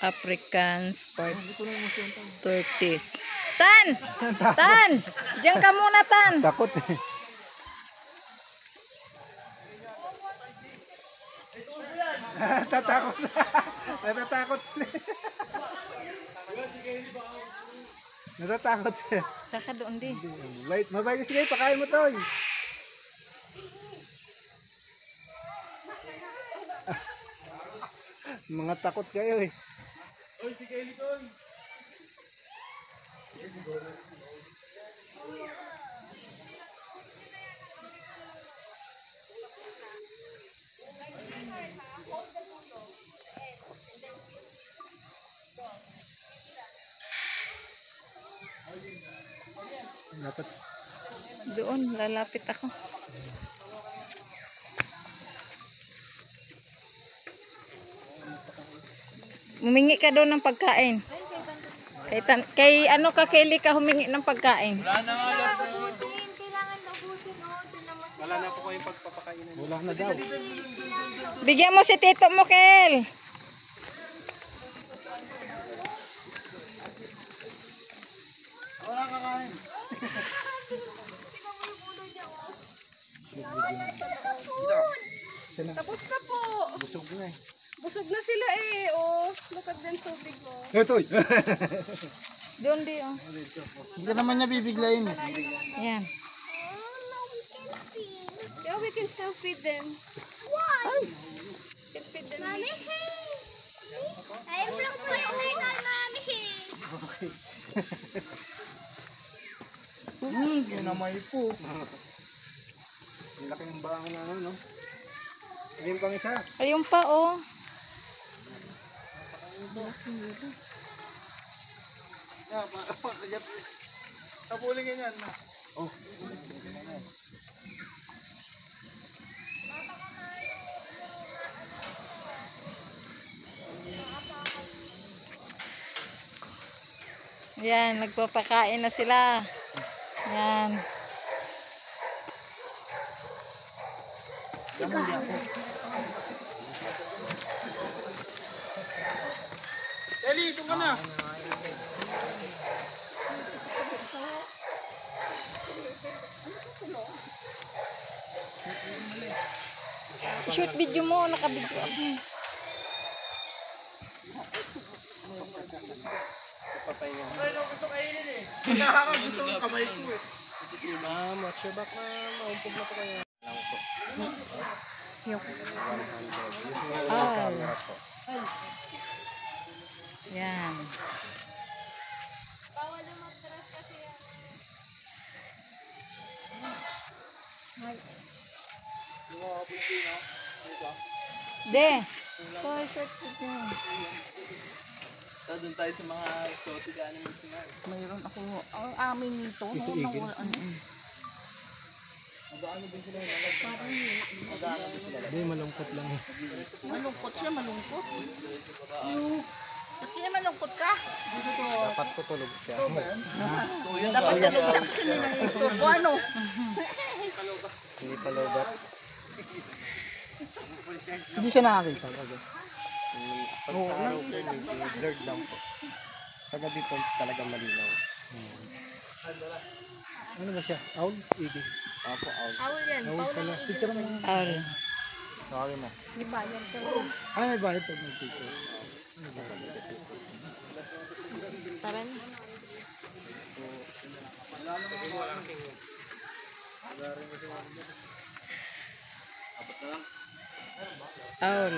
African sport tortoise. Tan! Tan! Diyan ka muna, Tan. Takot eh. Natatakot. Natatakot sila. Natatakot sila. Saka doon din. Wait, mabay sige, pakain mo to. Mga takot kayo eh. Oy, si Kelly Toy. Dapat Doon, lalapit ako. Humingi ka doon ng pagkain. Kay ano ka, Kelly ka humingi ng pagkain. Wala na nga last na. Wala na po kayong pagpapakainin. wala na daw. Bigyan mo si tito mo, Kel. Wala kakain. Tapos na po. Busog na eh. Busog na sila eh. Oh, look at them so big. Oh. Ito. Doon di, oh. Hindi naman niya bibiglayin. Yan. Yeah, we can still feed them. Why? Can feed them. Mommy, I'm vlog po yung kay Mommy. Ginamay po. Ang laki ng baang na ano, no? Ayun pang isa. Ayun pa, oh. Kapulingin yan. Oh. Yan, nagpapakain na sila. Yan. Eli, ito ka na. Shoot video mo, nakabidyo ako. Gusto ng kamay ko eh. Ma'am, watch your back na. Maumpog na po kayo. Lang po. Yung. 100. Ah. Camera po. Yan. De. Short video. Doon tayo sa mga exotic animals na. Mayroon ako. Ang amin nito. Ito, igil. Hindi, malungkot lang eh. Malungkot siya, malungkot. Kaya malungkot ka? Dapat tutulog siya. Dapat tulog siya kasi may nangistorbo. Ano? Hindi pa lobat. Hindi siya nakakita. Oo, blurred lang po. Sa gabi po talagang malinaw. Ano ba siya? Owl? Igil. Ako, out. Owl yan. Owl pala. Picture mo. Owl. Sorry mo. Di ba yan? Ay, may bayad pag mag-picture. Tara na. Owl.